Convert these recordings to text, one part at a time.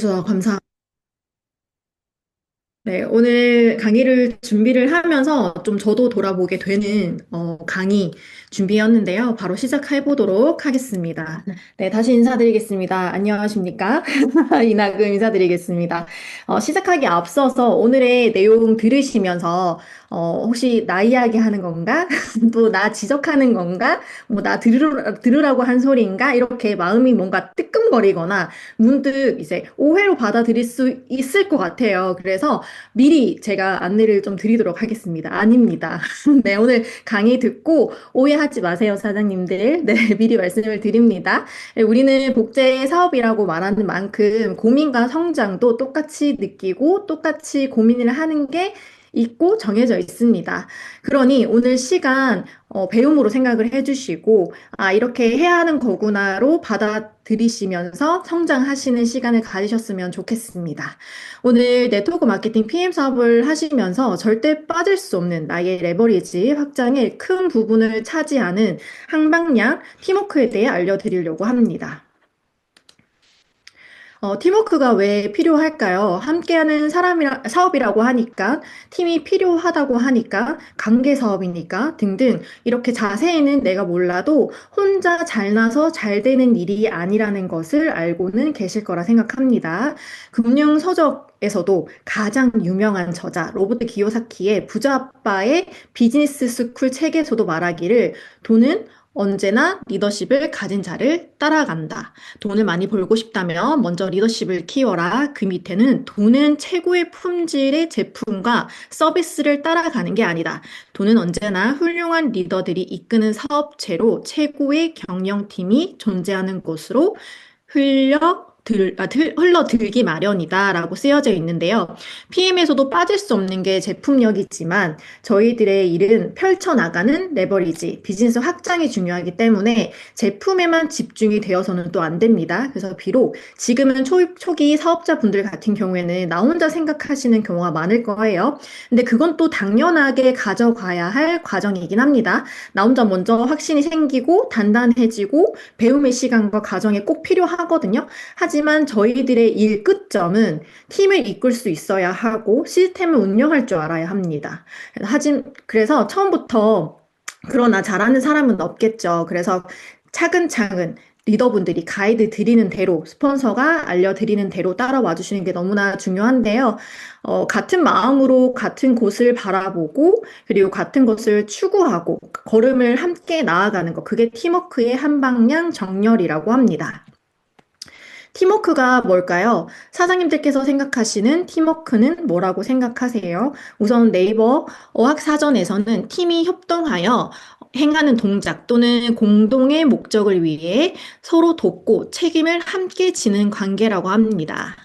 주셔서 감사합니다. 네, 오늘 강의를 준비를 하면서 좀 저도 돌아보게 되는 강의 준비였는데요. 바로 시작해 보도록 하겠습니다. 네, 다시 인사드리겠습니다. 안녕하십니까? 이낙금 인사드리겠습니다. 시작하기 앞서서 오늘의 내용 들으시면서 혹시 나 이야기하는 건가? 또 나 지적하는 건가? 뭐 나 들으라고 한 소리인가? 이렇게 마음이 뭔가 뜨끔거리거나 문득 이제 오해로 받아들일 수 있을 것 같아요. 그래서 미리 제가 안내를 좀 드리도록 하겠습니다. 아닙니다. 네, 오늘 강의 듣고 오해하지 마세요, 사장님들. 네, 미리 말씀을 드립니다. 네, 우리는 복제 사업이라고 말하는 만큼 고민과 성장도 똑같이 느끼고 똑같이 고민을 하는 게 있고 정해져 있습니다. 그러니 오늘 시간 배움으로 생각을 해주시고 이렇게 해야 하는 거구나로 받아들이시면서 성장하시는 시간을 가지셨으면 좋겠습니다. 오늘 네트워크 마케팅 PM 사업을 하시면서 절대 빠질 수 없는 나의 레버리지 확장의 큰 부분을 차지하는 항방향 팀워크에 대해 알려드리려고 합니다. 팀워크가 왜 필요할까요? 함께하는 사업이라고 하니까, 팀이 필요하다고 하니까, 관계 사업이니까 등등, 이렇게 자세히는 내가 몰라도 혼자 잘나서 잘 되는 일이 아니라는 것을 알고는 계실 거라 생각합니다. 금융 서적에서도 가장 유명한 저자, 로버트 기요사키의 부자 아빠의 비즈니스 스쿨 책에서도 말하기를 돈은 언제나 리더십을 가진 자를 따라간다. 돈을 많이 벌고 싶다면 먼저 리더십을 키워라. 그 밑에는 돈은 최고의 품질의 제품과 서비스를 따라가는 게 아니다. 돈은 언제나 훌륭한 리더들이 이끄는 사업체로 최고의 경영팀이 존재하는 곳으로 흘러들기 마련이다라고 쓰여져 있는데요. PM에서도 빠질 수 없는 게 제품력이지만 저희들의 일은 펼쳐나가는 레버리지, 비즈니스 확장이 중요하기 때문에 제품에만 집중이 되어서는 또 안 됩니다. 그래서 비록 지금은 초기 사업자분들 같은 경우에는 나 혼자 생각하시는 경우가 많을 거예요. 근데 그건 또 당연하게 가져가야 할 과정이긴 합니다. 나 혼자 먼저 확신이 생기고 단단해지고 배움의 시간과 과정이 꼭 필요하거든요. 하지만 저희들의 일 끝점은 팀을 이끌 수 있어야 하고 시스템을 운영할 줄 알아야 합니다. 그래서 처음부터 그러나 잘하는 사람은 없겠죠. 그래서 차근차근 리더분들이 가이드 드리는 대로, 스폰서가 알려드리는 대로 따라와 주시는 게 너무나 중요한데요. 같은 마음으로 같은 곳을 바라보고, 그리고 같은 것을 추구하고, 걸음을 함께 나아가는 것, 그게 팀워크의 한 방향 정렬이라고 합니다. 팀워크가 뭘까요? 사장님들께서 생각하시는 팀워크는 뭐라고 생각하세요? 우선 네이버 어학사전에서는 팀이 협동하여 행하는 동작 또는 공동의 목적을 위해 서로 돕고 책임을 함께 지는 관계라고 합니다.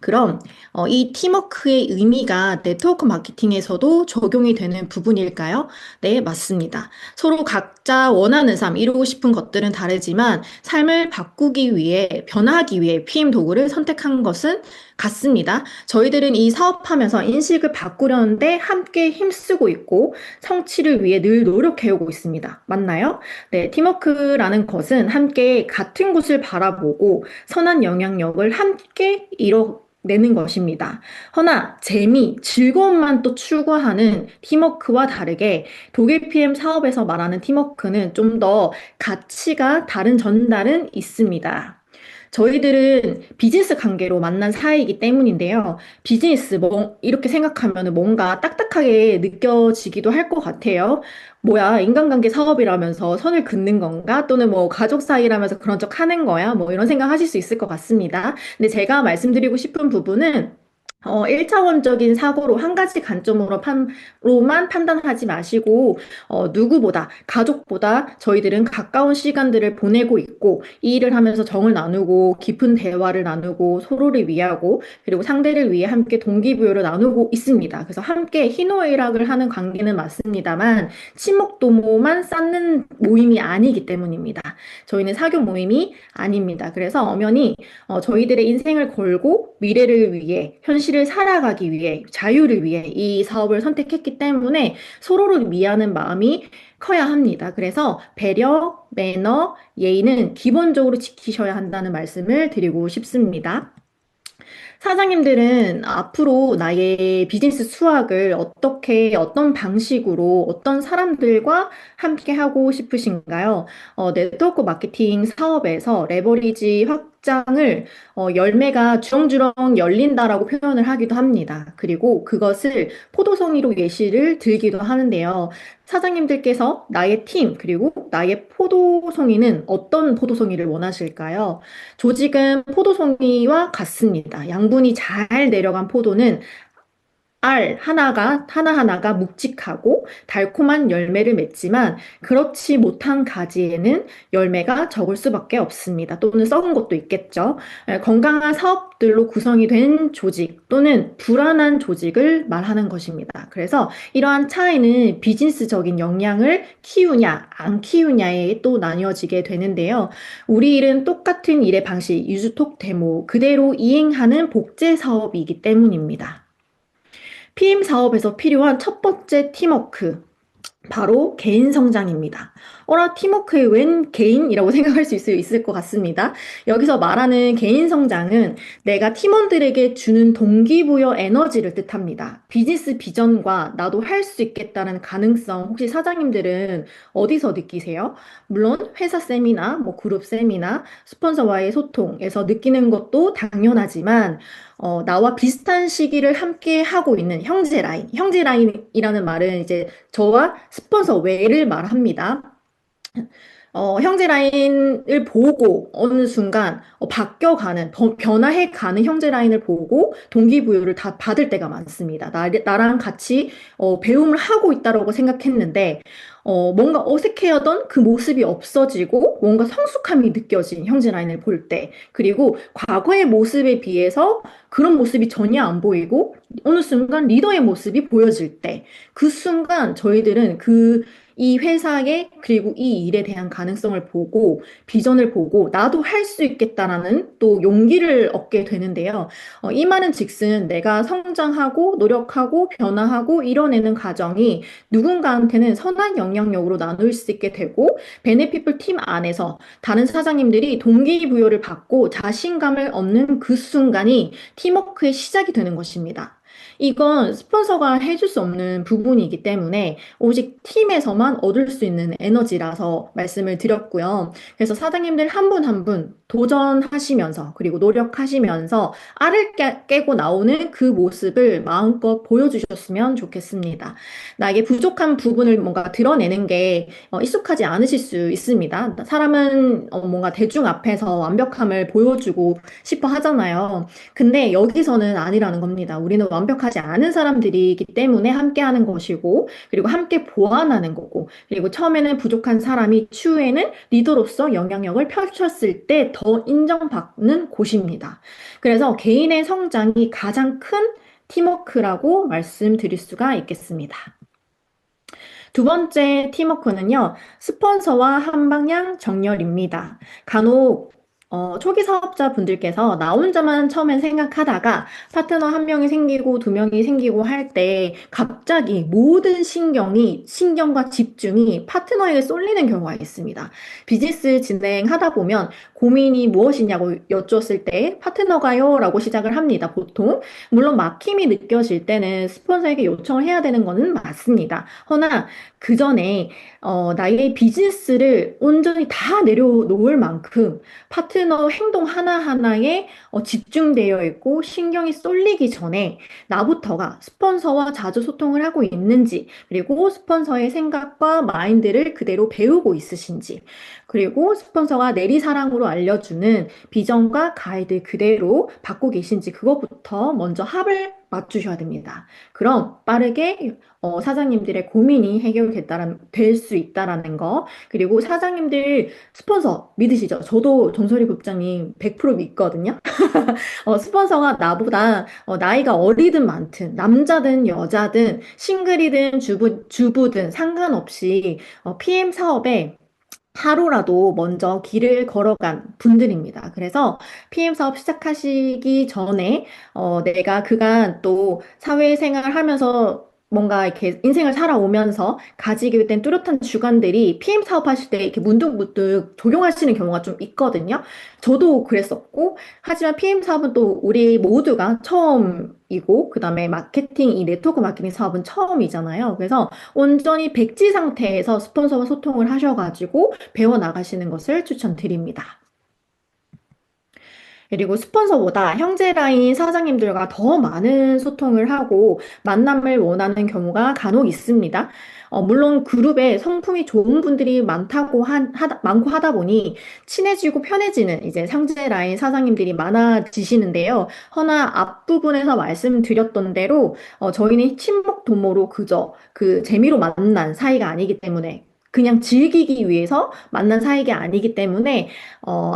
그럼 이 팀워크의 의미가 네트워크 마케팅에서도 적용이 되는 부분일까요? 네, 맞습니다. 서로 각자 원하는 삶, 이루고 싶은 것들은 다르지만 삶을 바꾸기 위해, 변화하기 위해 PM 도구를 선택한 것은 같습니다. 저희들은 이 사업하면서 인식을 바꾸려는데 함께 힘쓰고 있고 성취를 위해 늘 노력해오고 있습니다. 맞나요? 네, 팀워크라는 것은 함께 같은 곳을 바라보고 선한 영향력을 함께 이뤄내는 것입니다. 허나 재미, 즐거움만 또 추구하는 팀워크와 다르게 독일 PM 사업에서 말하는 팀워크는 좀 더 가치가 다른 전달은 있습니다. 저희들은 비즈니스 관계로 만난 사이이기 때문인데요. 비즈니스 이렇게 생각하면 뭔가 딱딱하게 느껴지기도 할 것 같아요. 뭐야, 인간관계 사업이라면서 선을 긋는 건가? 또는 뭐 가족 사이라면서 그런 척 하는 거야? 뭐 이런 생각 하실 수 있을 것 같습니다. 근데 제가 말씀드리고 싶은 부분은 1차원적인 사고로 한 가지 관점으로만 판단하지 마시고, 누구보다, 가족보다 저희들은 가까운 시간들을 보내고 있고, 이 일을 하면서 정을 나누고, 깊은 대화를 나누고, 서로를 위하고, 그리고 상대를 위해 함께 동기부여를 나누고 있습니다. 그래서 함께 희노애락을 하는 관계는 맞습니다만, 친목도모만 쌓는 모임이 아니기 때문입니다. 저희는 사교 모임이 아닙니다. 그래서 엄연히 저희들의 인생을 걸고 미래를 위해, 현실을 살아가기 위해, 자유를 위해 이 사업을 선택했기 때문에 서로를 위하는 마음이 커야 합니다. 그래서 배려, 매너, 예의는 기본적으로 지키셔야 한다는 말씀을 드리고 싶습니다. 사장님들은 앞으로 나의 비즈니스 수확을 어떻게, 어떤 방식으로, 어떤 사람들과 함께 하고 싶으신가요? 네트워크 마케팅 사업에서 레버리지 확장을 열매가 주렁주렁 열린다라고 표현을 하기도 합니다. 그리고 그것을 포도송이로 예시를 들기도 하는데요. 사장님들께서 나의 팀, 그리고 나의 포도송이는 어떤 포도송이를 원하실까요? 조직은 포도송이와 같습니다. 양분이 잘 내려간 포도는 알 하나하나가 묵직하고 달콤한 열매를 맺지만 그렇지 못한 가지에는 열매가 적을 수밖에 없습니다. 또는 썩은 것도 있겠죠. 건강한 사업들로 구성이 된 조직 또는 불안한 조직을 말하는 것입니다. 그래서 이러한 차이는 비즈니스적인 역량을 키우냐, 안 키우냐에 또 나뉘어지게 되는데요. 우리 일은 똑같은 일의 방식, 유즈톡 데모 그대로 이행하는 복제 사업이기 때문입니다. PM 사업에서 필요한 첫 번째 팀워크, 바로 개인 성장입니다. 팀워크에 웬 개인이라고 생각할 수 있을 것 같습니다. 여기서 말하는 개인 성장은 내가 팀원들에게 주는 동기부여 에너지를 뜻합니다. 비즈니스 비전과 나도 할 수 있겠다는 가능성, 혹시 사장님들은 어디서 느끼세요? 물론 회사 세미나, 그룹 세미나, 스폰서와의 소통에서 느끼는 것도 당연하지만 나와 비슷한 시기를 함께 하고 있는 형제 라인, 형제 라인이라는 말은 이제 저와 스폰서 외를 말합니다. 형제 라인을 보고 어느 순간 바뀌어가는, 변화해가는 형제 라인을 보고 동기부여를 다 받을 때가 많습니다. 나랑 같이 배움을 하고 있다고 생각했는데 뭔가 어색해하던 그 모습이 없어지고 뭔가 성숙함이 느껴진 형제 라인을 볼 때, 그리고 과거의 모습에 비해서 그런 모습이 전혀 안 보이고 어느 순간 리더의 모습이 보여질 때, 그 순간 저희들은 이 회사에 그리고 이 일에 대한 가능성을 보고 비전을 보고 나도 할 수 있겠다라는 또 용기를 얻게 되는데요. 이 말은 즉슨 내가 성장하고 노력하고 변화하고 이뤄내는 과정이 누군가한테는 선한 영향력으로 나눌 수 있게 되고 베네피플 팀 안에서 다른 사장님들이 동기부여를 받고 자신감을 얻는 그 순간이 팀워크의 시작이 되는 것입니다. 이건 스폰서가 해줄 수 없는 부분이기 때문에 오직 팀에서만 얻을 수 있는 에너지라서 말씀을 드렸고요. 그래서 사장님들 한 분 한 분 도전하시면서 그리고 노력하시면서 알을 깨고 나오는 그 모습을 마음껏 보여주셨으면 좋겠습니다. 나에게 부족한 부분을 뭔가 드러내는 게 익숙하지 않으실 수 있습니다. 사람은 뭔가 대중 앞에서 완벽함을 보여주고 싶어 하잖아요. 근데 여기서는 아니라는 겁니다. 우리는 완벽하지 않은 사람들이기 때문에 함께하는 것이고, 그리고 함께 보완하는 거고, 그리고 처음에는 부족한 사람이 추후에는 리더로서 영향력을 펼쳤을 때 더 인정받는 곳입니다. 그래서 개인의 성장이 가장 큰 팀워크라고 말씀드릴 수가 있겠습니다. 두 번째 팀워크는요, 스폰서와 한방향 정렬입니다. 간혹 초기 사업자분들께서 나 혼자만 처음엔 생각하다가 파트너 한 명이 생기고 두 명이 생기고 할 때 갑자기 모든 신경과 집중이 파트너에게 쏠리는 경우가 있습니다. 비즈니스 진행하다 보면 고민이 무엇이냐고 여쭈었을 때 파트너가요? 라고 시작을 합니다, 보통. 물론 막힘이 느껴질 때는 스폰서에게 요청을 해야 되는 거는 맞습니다. 허나 그 전에 나의 비즈니스를 온전히 다 내려놓을 만큼 파트너 행동 하나하나에 집중되어 있고 신경이 쏠리기 전에 나부터가 스폰서와 자주 소통을 하고 있는지, 그리고 스폰서의 생각과 마인드를 그대로 배우고 있으신지, 그리고 스폰서가 내리사랑으로 알려주는 비전과 가이드 그대로 받고 계신지 그것부터 먼저 합을 맞추셔야 됩니다. 그럼 빠르게 사장님들의 고민이 될 수 있다라는 거. 그리고 사장님들 스폰서 믿으시죠? 저도 정설이 국장님 100% 믿거든요. 스폰서가 나보다 나이가 어리든 많든 남자든 여자든 싱글이든 주부든 상관없이 PM 사업에 하루라도 먼저 길을 걸어간 분들입니다. 그래서 PM 사업 시작하시기 전에 내가 그간 또 사회생활 하면서 뭔가 이렇게 인생을 살아오면서 가지게 된 뚜렷한 주관들이 PM 사업하실 때 이렇게 문득문득 적용하시는 경우가 좀 있거든요. 저도 그랬었고, 하지만 PM 사업은 또 우리 모두가 처음이고, 그 다음에 마케팅, 이 네트워크 마케팅 사업은 처음이잖아요. 그래서 온전히 백지 상태에서 스폰서와 소통을 하셔가지고 배워나가시는 것을 추천드립니다. 그리고 스폰서보다 형제 라인 사장님들과 더 많은 소통을 하고 만남을 원하는 경우가 간혹 있습니다. 물론 그룹에 성품이 좋은 분들이 많고 하다 보니 친해지고 편해지는 이제 형제 라인 사장님들이 많아지시는데요. 허나 앞부분에서 말씀드렸던 대로 저희는 친목 도모로 그저 그 재미로 만난 사이가 아니기 때문에 그냥 즐기기 위해서 만난 사이가 아니기 때문에 어,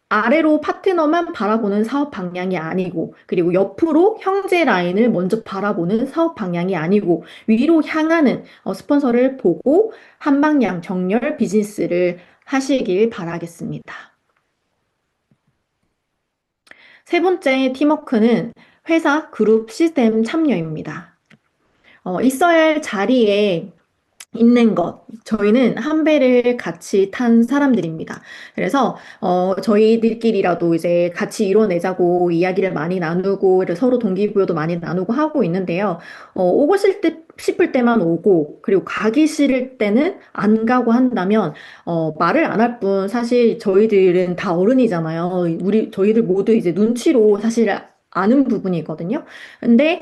아래로 파트너만 바라보는 사업 방향이 아니고, 그리고 옆으로 형제 라인을 먼저 바라보는 사업 방향이 아니고, 위로 향하는 스폰서를 보고 한방향 정렬 비즈니스를 하시길 바라겠습니다. 세 번째 팀워크는 회사 그룹 시스템 참여입니다. 있어야 할 자리에 있는 것. 저희는 한 배를 같이 탄 사람들입니다. 그래서, 저희들끼리라도 이제 같이 이뤄내자고 이야기를 많이 나누고, 이렇게 서로 동기부여도 많이 나누고 하고 있는데요. 오고 싶을 때만 오고, 그리고 가기 싫을 때는 안 가고 한다면, 말을 안 할 뿐, 사실 저희들은 다 어른이잖아요. 저희들 모두 이제 눈치로 사실 아는 부분이거든요. 근데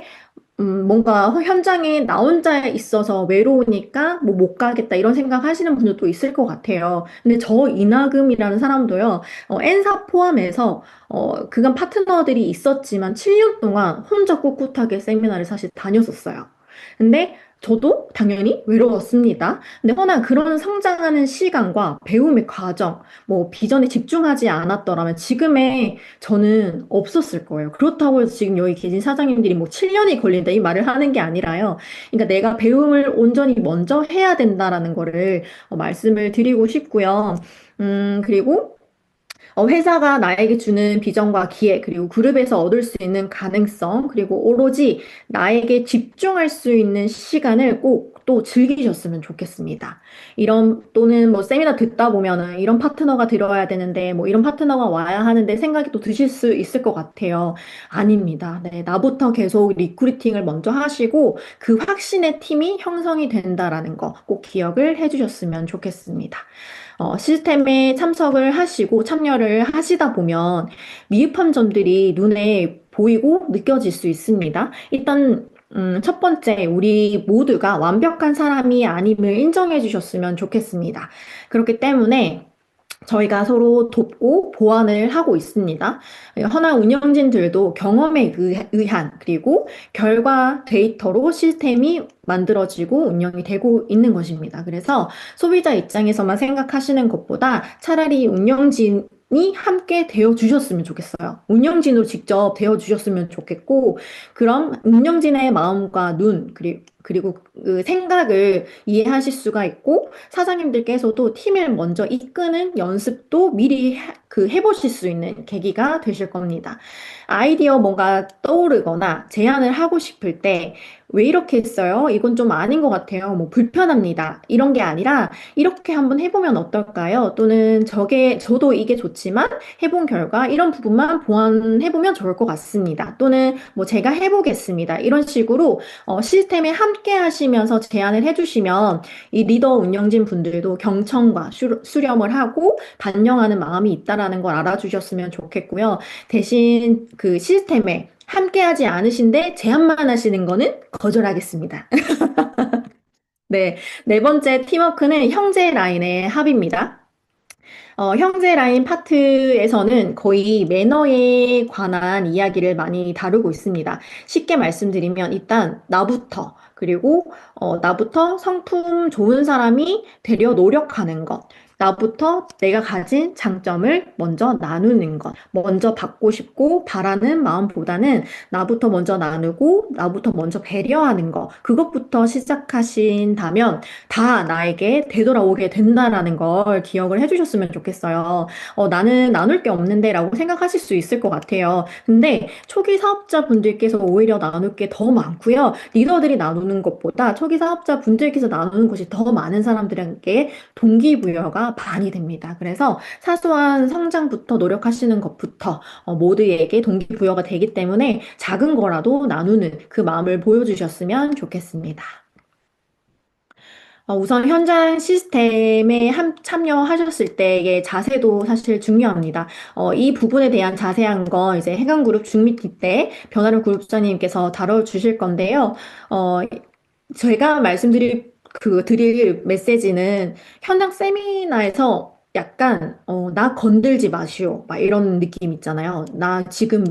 뭔가 현장에 나 혼자 있어서 외로우니까 뭐 못 가겠다 이런 생각 하시는 분들도 있을 것 같아요. 근데 저 이나금이라는 사람도요, N사 포함해서, 그간 파트너들이 있었지만 7년 동안 혼자 꿋꿋하게 세미나를 사실 다녔었어요. 근데 저도 당연히 외로웠습니다. 근데 허나 그런 성장하는 시간과 배움의 과정, 뭐 비전에 집중하지 않았더라면 지금의 저는 없었을 거예요. 그렇다고 해서 지금 여기 계신 사장님들이 뭐 7년이 걸린다 이 말을 하는 게 아니라요. 그러니까 내가 배움을 온전히 먼저 해야 된다라는 거를 말씀을 드리고 싶고요. 그리고 회사가 나에게 주는 비전과 기회, 그리고 그룹에서 얻을 수 있는 가능성, 그리고 오로지 나에게 집중할 수 있는 시간을 꼭 또 즐기셨으면 좋겠습니다. 또는 뭐 세미나 듣다 보면은 이런 파트너가 들어와야 되는데, 뭐 이런 파트너가 와야 하는데 생각이 또 드실 수 있을 것 같아요. 아닙니다. 네, 나부터 계속 리크루팅을 먼저 하시고, 그 확신의 팀이 형성이 된다라는 거 꼭 기억을 해주셨으면 좋겠습니다. 시스템에 참석을 하시고 참여를 하시다 보면 미흡한 점들이 눈에 보이고 느껴질 수 있습니다. 일단, 첫 번째, 우리 모두가 완벽한 사람이 아님을 인정해 주셨으면 좋겠습니다. 그렇기 때문에 저희가 서로 돕고 보완을 하고 있습니다. 허나 운영진들도 경험에 의한 그리고 결과 데이터로 시스템이 만들어지고 운영이 되고 있는 것입니다. 그래서 소비자 입장에서만 생각하시는 것보다 차라리 운영진이 함께 되어 주셨으면 좋겠어요. 운영진으로 직접 되어 주셨으면 좋겠고, 그럼 운영진의 마음과 눈, 그리고 그 생각을 이해하실 수가 있고, 사장님들께서도 팀을 먼저 이끄는 연습도 미리 해보실 수 있는 계기가 되실 겁니다. 아이디어 뭔가 떠오르거나 제안을 하고 싶을 때, 왜 이렇게 했어요? 이건 좀 아닌 것 같아요. 뭐 불편합니다. 이런 게 아니라 이렇게 한번 해보면 어떨까요? 또는 저도 이게 좋지만 해본 결과 이런 부분만 보완해보면 좋을 것 같습니다. 또는 뭐 제가 해보겠습니다. 이런 식으로 시스템에 함께 하시면서 제안을 해주시면 이 리더 운영진 분들도 경청과 수렴을 하고 반영하는 마음이 있다라는 걸 알아주셨으면 좋겠고요. 대신 그 시스템에 함께하지 않으신데 제안만 하시는 거는 거절하겠습니다. 네, 네 번째 팀워크는 형제 라인의 합입니다. 형제 라인 파트에서는 거의 매너에 관한 이야기를 많이 다루고 있습니다. 쉽게 말씀드리면 일단 나부터, 그리고 나부터 성품 좋은 사람이 되려 노력하는 것. 나부터 내가 가진 장점을 먼저 나누는 것. 먼저 받고 싶고 바라는 마음보다는 나부터 먼저 나누고 나부터 먼저 배려하는 것. 그것부터 시작하신다면 다 나에게 되돌아오게 된다라는 걸 기억을 해주셨으면 좋겠어요. 나는 나눌 게 없는데 라고 생각하실 수 있을 것 같아요. 근데 초기 사업자분들께서 오히려 나눌 게 더 많고요. 리더들이 나누는 것보다 초기 사업자분들께서 나누는 것이 더 많은 사람들에게 동기부여가 많이 됩니다. 그래서 사소한 성장부터 노력하시는 것부터 모두에게 동기부여가 되기 때문에 작은 거라도 나누는 그 마음을 보여주셨으면 좋겠습니다. 우선 현장 시스템에 참여하셨을 때의 자세도 사실 중요합니다. 이 부분에 대한 자세한 건 이제 해강그룹 중미팅 때 변화를 그룹장님께서 다뤄주실 건데요. 어, 제가 드릴 메시지는 현장 세미나에서 약간, 나 건들지 마시오. 막 이런 느낌 있잖아요. 나 지금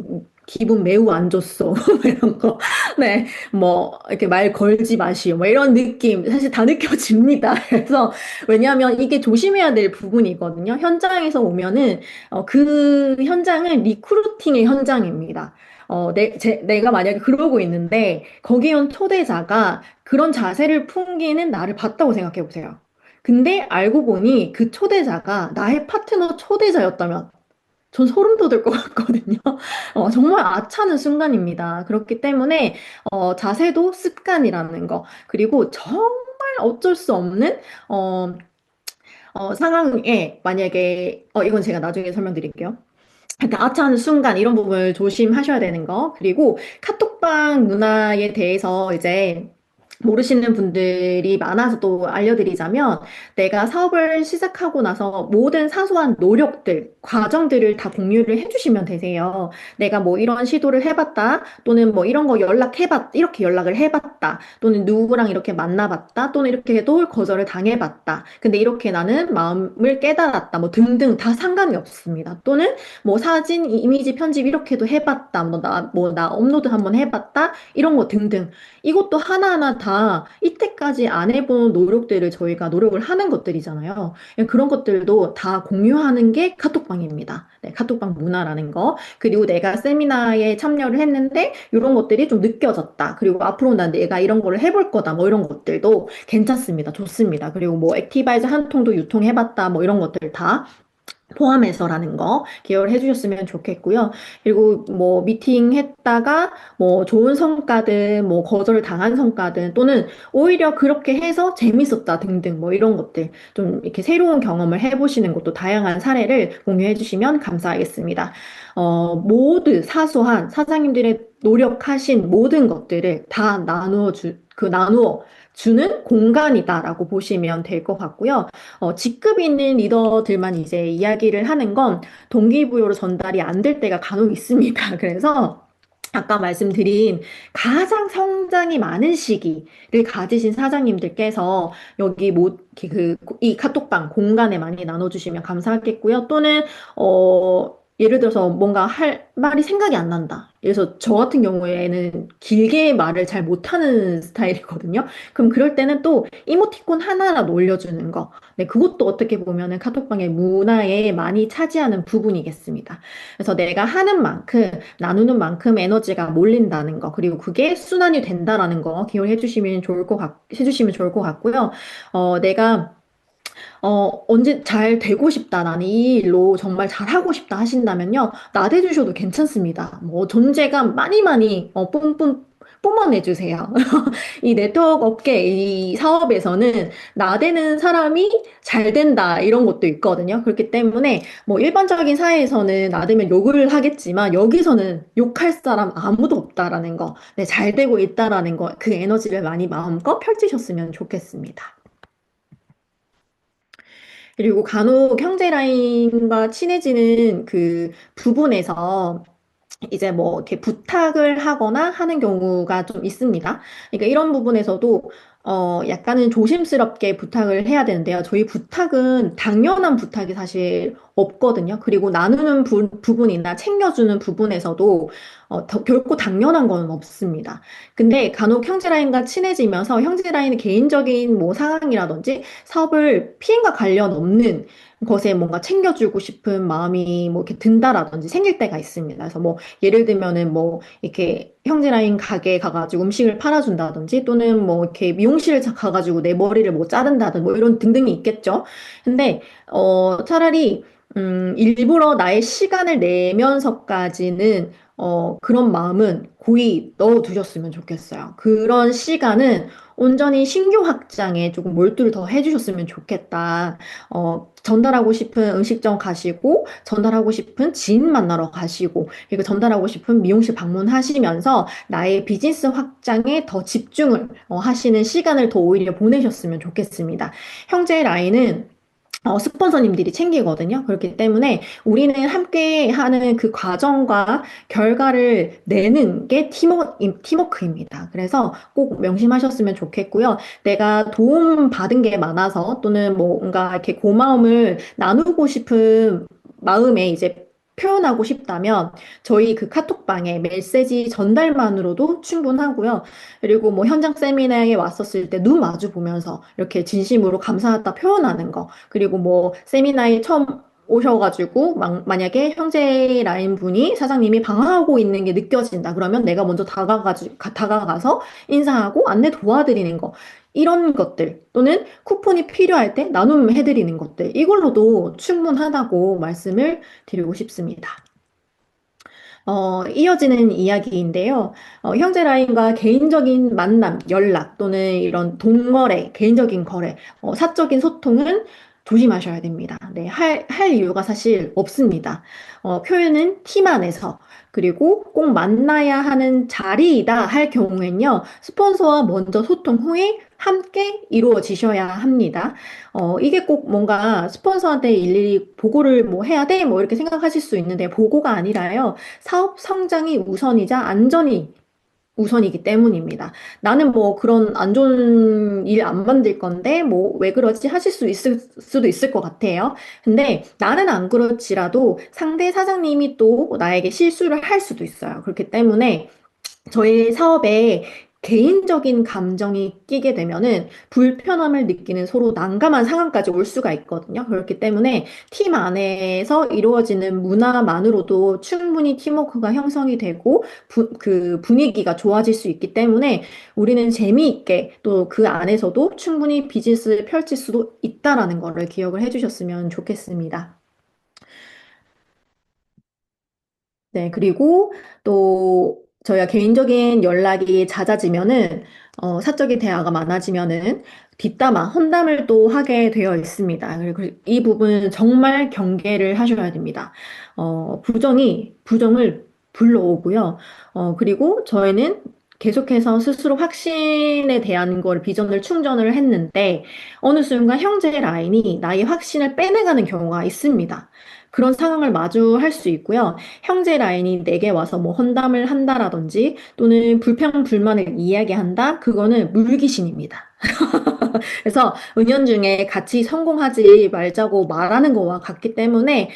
기분 매우 안 좋소. 이런 거. 네. 뭐, 이렇게 말 걸지 마시오. 뭐 이런 느낌. 사실 다 느껴집니다. 그래서, 왜냐하면 이게 조심해야 될 부분이거든요. 현장에서 오면은, 그 현장은 리크루팅의 현장입니다. 내가 만약에 그러고 있는데, 거기에 온 초대자가 그런 자세를 풍기는 나를 봤다고 생각해 보세요. 근데 알고 보니 그 초대자가 나의 파트너 초대자였다면 전 소름 돋을 것 같거든요. 정말 아차는 순간입니다. 그렇기 때문에 자세도 습관이라는 거 그리고 정말 어쩔 수 없는 어, 상황에 만약에 이건 제가 나중에 설명드릴게요. 약간 아차하는 순간 이런 부분을 조심하셔야 되는 거. 그리고 카톡방 문화에 대해서 이제 모르시는 분들이 많아서 또 알려드리자면 내가 사업을 시작하고 나서 모든 사소한 노력들, 과정들을 다 공유를 해주시면 되세요. 내가 뭐 이런 시도를 해봤다, 또는 뭐 이런 거 이렇게 연락을 해봤다, 또는 누구랑 이렇게 만나봤다, 또는 이렇게 해도 거절을 당해봤다. 근데 이렇게 나는 마음을 깨달았다, 뭐 등등 다 상관이 없습니다. 또는 뭐 사진, 이미지 편집 이렇게도 해봤다. 나 업로드 한번 해봤다. 이런 거 등등. 이것도 하나하나 다 이때까지 안 해본 노력들을 저희가 노력을 하는 것들이잖아요. 그런 것들도 다 공유하는 게 카톡방입니다. 네, 카톡방 문화라는 거. 그리고 내가 세미나에 참여를 했는데 이런 것들이 좀 느껴졌다. 그리고 앞으로 난 내가 이런 거를 해볼 거다. 뭐 이런 것들도 괜찮습니다. 좋습니다. 그리고 뭐 액티바이저 한 통도 유통해봤다. 뭐 이런 것들 다 포함해서라는 거 기억을 해주셨으면 좋겠고요. 그리고 뭐 미팅 했다가 뭐 좋은 성과든 뭐 거절을 당한 성과든 또는 오히려 그렇게 해서 재밌었다 등등 뭐 이런 것들 좀 이렇게 새로운 경험을 해보시는 것도 다양한 사례를 공유해 주시면 감사하겠습니다. 모두 사소한 사장님들의 노력하신 모든 것들을 다 나누어 주는 공간이다라고 보시면 될 것 같고요. 직급 있는 리더들만 이제 이야기를 하는 건 동기부여로 전달이 안 될 때가 간혹 있습니다. 그래서 아까 말씀드린 가장 성장이 많은 시기를 가지신 사장님들께서 여기 이 카톡방 공간에 많이 나눠주시면 감사하겠고요. 또는, 예를 들어서 뭔가 할 말이 생각이 안 난다. 그래서 저 같은 경우에는 길게 말을 잘 못하는 스타일이거든요. 그럼 그럴 때는 또 이모티콘 하나라도 올려주는 거. 네, 그것도 어떻게 보면은 카톡방의 문화에 많이 차지하는 부분이겠습니다. 그래서 내가 하는 만큼, 나누는 만큼 에너지가 몰린다는 거, 그리고 그게 순환이 된다라는 거 기억해 주시면 해주시면 좋을 것 같고요. 내가 언제 잘 되고 싶다. 나는 이 일로 정말 잘하고 싶다 하신다면요. 나대주셔도 괜찮습니다. 뭐 존재감 많이 많이 뿜어내주세요. 이 네트워크 업계, 이 사업에서는 나대는 사람이 잘 된다, 이런 것도 있거든요. 그렇기 때문에 뭐 일반적인 사회에서는 나대면 욕을 하겠지만 여기서는 욕할 사람 아무도 없다라는 거, 네, 잘 되고 있다라는 거, 그 에너지를 많이 마음껏 펼치셨으면 좋겠습니다. 그리고 간혹 형제 라인과 친해지는 그 부분에서 이제 뭐 이렇게 부탁을 하거나 하는 경우가 좀 있습니다. 그러니까 이런 부분에서도 약간은 조심스럽게 부탁을 해야 되는데요. 저희 부탁은 당연한 부탁이 사실 없거든요. 그리고 나누는 부분이나 챙겨주는 부분에서도 결코 당연한 건 없습니다. 근데 간혹 형제라인과 친해지면서 형제라인의 개인적인 뭐 상황이라든지 사업을 피해가 관련 없는 것에 뭔가 챙겨주고 싶은 마음이 뭐 이렇게 든다라든지 생길 때가 있습니다. 그래서 뭐 예를 들면은 뭐 이렇게 형제라인 가게에 가가지고 음식을 팔아준다든지 또는 뭐 이렇게 미용실 가가지고 내 머리를 뭐 자른다든지 뭐 이런 등등이 있겠죠. 근데 차라리 일부러 나의 시간을 내면서까지는 그런 마음은 고이 넣어두셨으면 좋겠어요. 그런 시간은 온전히 신규 확장에 조금 몰두를 더 해주셨으면 좋겠다. 전달하고 싶은 음식점 가시고, 전달하고 싶은 지인 만나러 가시고, 그리고 전달하고 싶은 미용실 방문하시면서 나의 비즈니스 확장에 더 집중을 하시는 시간을 더 오히려 보내셨으면 좋겠습니다. 형제 라인은 스폰서님들이 챙기거든요. 그렇기 때문에 우리는 함께 하는 그 과정과 결과를 내는 게 팀워크입니다. 그래서 꼭 명심하셨으면 좋겠고요. 내가 도움 받은 게 많아서 또는 뭔가 이렇게 고마움을 나누고 싶은 마음에 이제 표현하고 싶다면 저희 그 카톡방에 메시지 전달만으로도 충분하고요. 그리고 뭐 현장 세미나에 왔었을 때 눈 마주 보면서 이렇게 진심으로 감사하다 표현하는 거. 그리고 뭐 세미나에 처음 오셔가지고 만약에 형제 라인 분이 사장님이 방황하고 있는 게 느껴진다. 그러면 내가 먼저 다가가서 인사하고 안내 도와드리는 거. 이런 것들 또는 쿠폰이 필요할 때 나눔해드리는 것들 이걸로도 충분하다고 말씀을 드리고 싶습니다. 이어지는 이야기인데요. 형제 라인과 개인적인 만남, 연락 또는 이런 동거래, 개인적인 거래, 사적인 소통은 조심하셔야 됩니다. 네, 할 이유가 사실 없습니다. 표현은 팀 안에서, 그리고 꼭 만나야 하는 자리이다 할 경우엔요, 스폰서와 먼저 소통 후에 함께 이루어지셔야 합니다. 이게 꼭 뭔가 스폰서한테 일일이 보고를 뭐 해야 돼? 뭐 이렇게 생각하실 수 있는데, 보고가 아니라요, 사업 성장이 우선이자 안전이 우선이기 때문입니다. 나는 뭐 그런 안 좋은 일 안 만들 건데 뭐 왜 그러지 하실 있을 수도 있을 것 같아요. 근데 나는 안 그렇지라도 상대 사장님이 또 나에게 실수를 할 수도 있어요. 그렇기 때문에 저희 사업에 개인적인 감정이 끼게 되면은 불편함을 느끼는 서로 난감한 상황까지 올 수가 있거든요. 그렇기 때문에 팀 안에서 이루어지는 문화만으로도 충분히 팀워크가 형성이 되고 그 분위기가 좋아질 수 있기 때문에 우리는 재미있게 또 그 안에서도 충분히 비즈니스를 펼칠 수도 있다라는 거를 기억을 해주셨으면 좋겠습니다. 네, 그리고 또 저희가 개인적인 연락이 잦아지면은, 사적인 대화가 많아지면은 뒷담화, 혼담을 또 하게 되어 있습니다. 그리고 이 부분은 정말 경계를 하셔야 됩니다. 부정을 불러오고요. 그리고 저희는 계속해서 스스로 확신에 대한 걸 비전을 충전을 했는데, 어느 순간 형제 라인이 나의 확신을 빼내가는 경우가 있습니다. 그런 상황을 마주할 수 있고요. 형제 라인이 내게 와서 뭐 헌담을 한다라든지 또는 불평불만을 이야기한다? 그거는 물귀신입니다. 그래서 은연중에 같이 성공하지 말자고 말하는 거와 같기 때문에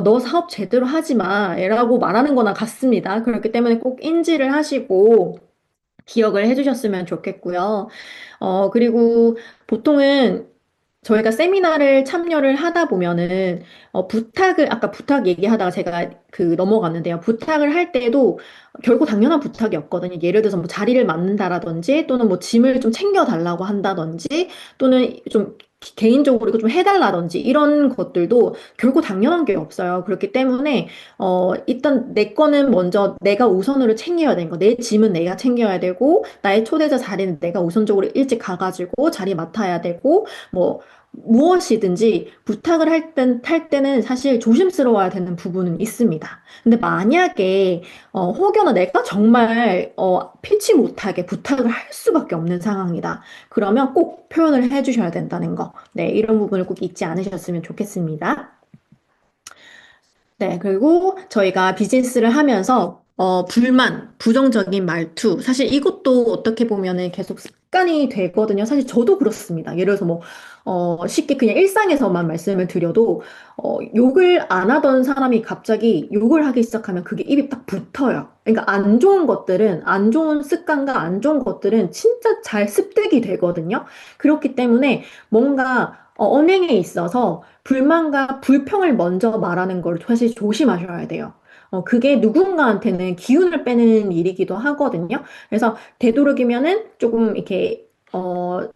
너 사업 제대로 하지 마 라고 말하는 거나 같습니다. 그렇기 때문에 꼭 인지를 하시고 기억을 해주셨으면 좋겠고요. 그리고 보통은 저희가 세미나를 참여를 하다 보면은 아까 부탁 얘기하다가 제가 그 넘어갔는데요. 부탁을 할 때도 결코 당연한 부탁이 없거든요. 예를 들어서 뭐 자리를 맡는다라든지 또는 뭐 짐을 좀 챙겨달라고 한다든지 또는 좀 개인적으로 이거 좀 해달라든지 이런 것들도 결코 당연한 게 없어요. 그렇기 때문에 일단 내 거는 먼저 내가 우선으로 챙겨야 되는 거. 내 짐은 내가 챙겨야 되고 나의 초대자 자리는 내가 우선적으로 일찍 가가지고 자리 맡아야 되고 뭐 무엇이든지 부탁을 할 때는 사실 조심스러워야 되는 부분은 있습니다. 근데 만약에 혹여나 내가 정말 피치 못하게 부탁을 할 수밖에 없는 상황이다. 그러면 꼭 표현을 해주셔야 된다는 거. 네, 이런 부분을 꼭 잊지 않으셨으면 좋겠습니다. 네, 그리고 저희가 비즈니스를 하면서 불만, 부정적인 말투. 사실 이것도 어떻게 보면은 계속 습관이 되거든요. 사실 저도 그렇습니다. 예를 들어서 뭐, 쉽게 그냥 일상에서만 말씀을 드려도, 욕을 안 하던 사람이 갑자기 욕을 하기 시작하면 그게 입에 딱 붙어요. 그러니까 안 좋은 것들은, 안 좋은 습관과 안 좋은 것들은 진짜 잘 습득이 되거든요. 그렇기 때문에 뭔가, 언행에 있어서 불만과 불평을 먼저 말하는 걸 사실 조심하셔야 돼요. 그게 누군가한테는 기운을 빼는 일이기도 하거든요. 그래서 되도록이면은 조금 이렇게,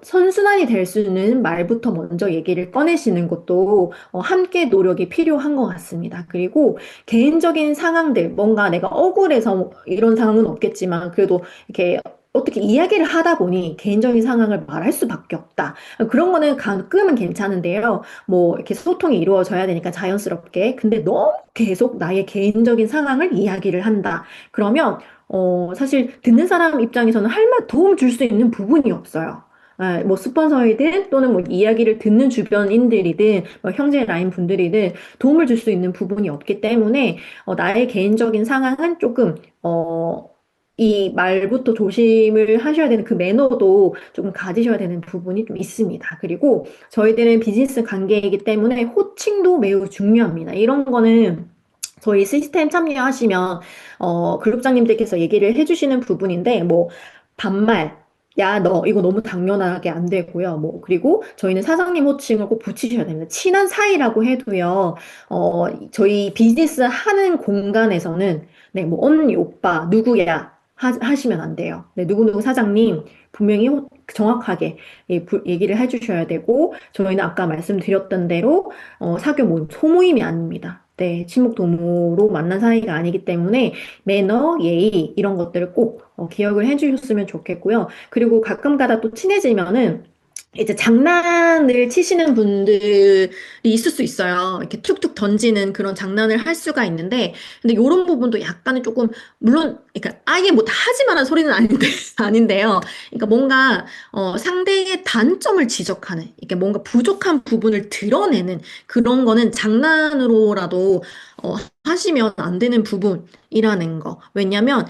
선순환이 될 수 있는 말부터 먼저 얘기를 꺼내시는 것도 함께 노력이 필요한 것 같습니다. 그리고 개인적인 상황들, 뭔가 내가 억울해서 이런 상황은 없겠지만, 그래도 이렇게 어떻게 이야기를 하다 보니 개인적인 상황을 말할 수밖에 없다. 그런 거는 가끔은 괜찮은데요. 뭐 이렇게 소통이 이루어져야 되니까 자연스럽게. 근데 너무 계속 나의 개인적인 상황을 이야기를 한다. 그러면 사실 듣는 사람 입장에서는 할 말 도움 줄 수 있는 부분이 없어요. 뭐 스폰서이든 또는 뭐 이야기를 듣는 주변인들이든 뭐 형제 라인 분들이든 도움을 줄 수 있는 부분이 없기 때문에 나의 개인적인 상황은 조금 이 말부터 조심을 하셔야 되는 그 매너도 조금 가지셔야 되는 부분이 좀 있습니다. 그리고 저희들은 비즈니스 관계이기 때문에 호칭도 매우 중요합니다. 이런 거는 저희 시스템 참여하시면 그룹장님들께서 얘기를 해주시는 부분인데 뭐 반말 야, 너, 이거 너무 당연하게 안 되고요. 뭐, 그리고 저희는 사장님 호칭을 꼭 붙이셔야 됩니다. 친한 사이라고 해도요, 저희 비즈니스 하는 공간에서는, 네, 뭐, 언니, 오빠, 누구야, 하시면 안 돼요. 네, 누구누구 사장님, 분명히 정확하게 얘기를 해주셔야 되고, 저희는 아까 말씀드렸던 대로, 사교 모임, 소모임이 아닙니다. 네, 친목 도모로 만난 사이가 아니기 때문에 매너, 예의 이런 것들을 꼭 기억을 해주셨으면 좋겠고요. 그리고 가끔 가다 또 친해지면은 이제 장난을 치시는 분들이 있을 수 있어요. 이렇게 툭툭 던지는 그런 장난을 할 수가 있는데, 근데 이런 부분도 약간은 조금, 물론, 그러니까 아예 뭐 다 하지 마라는 소리는 아닌데, 아닌데요. 그러니까 뭔가, 상대의 단점을 지적하는, 이렇게 뭔가 부족한 부분을 드러내는 그런 거는 장난으로라도, 하시면 안 되는 부분이라는 거. 왜냐면,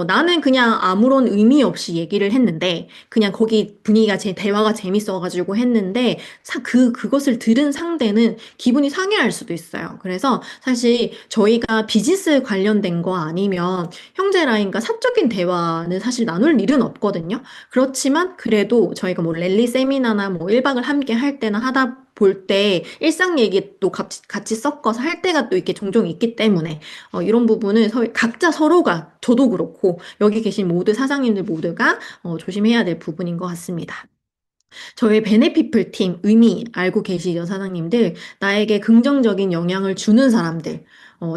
나는 그냥 아무런 의미 없이 얘기를 했는데, 그냥 거기 분위기가 대화가 재밌어가지고 했는데, 그것을 들은 상대는 기분이 상해할 수도 있어요. 그래서 사실 저희가 비즈니스 관련된 거 아니면 형제 라인과 사적인 대화는 사실 나눌 일은 없거든요. 그렇지만 그래도 저희가 뭐 랠리 세미나나 뭐 1박을 함께 할 때나 하다 볼 때 일상 얘기도 같이 섞어서 할 때가 또 이렇게 종종 있기 때문에 이런 부분은 각자 서로가 저도 그렇고 여기 계신 모두 사장님들 모두가 조심해야 될 부분인 것 같습니다. 저희 베네피플 팀 의미 알고 계시죠, 사장님들? 나에게 긍정적인 영향을 주는 사람들,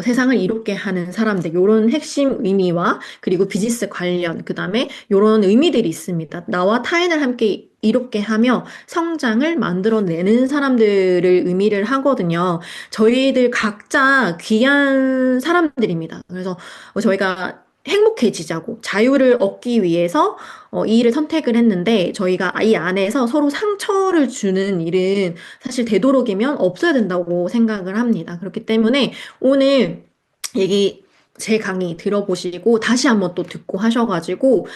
세상을 이롭게 하는 사람들, 요런 핵심 의미와 그리고 비즈니스 관련, 그 다음에 요런 의미들이 있습니다. 나와 타인을 함께 이롭게 하며 성장을 만들어내는 사람들을 의미를 하거든요. 저희들 각자 귀한 사람들입니다. 그래서 저희가 행복해지자고 자유를 얻기 위해서 이 일을 선택을 했는데 저희가 이 안에서 서로 상처를 주는 일은 사실 되도록이면 없어야 된다고 생각을 합니다. 그렇기 때문에 오늘 얘기 제 강의 들어보시고 다시 한번 또 듣고 하셔가지고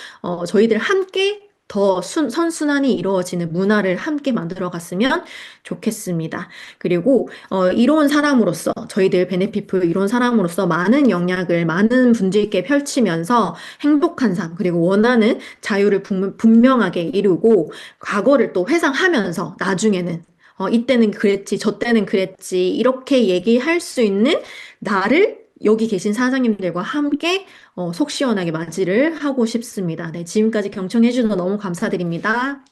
저희들 함께 더 선순환이 이루어지는 문화를 함께 만들어 갔으면 좋겠습니다. 그리고 이런 사람으로서 저희들 베네피프 이런 사람으로서 많은 영향을 많은 분들께 펼치면서 행복한 삶 그리고 원하는 자유를 분명하게 이루고 과거를 또 회상하면서 나중에는 이때는 그랬지, 저 때는 그랬지, 이렇게 얘기할 수 있는 나를 여기 계신 사장님들과 함께 속 시원하게 맞이를 하고 싶습니다. 네, 지금까지 경청해 주셔서 너무 감사드립니다.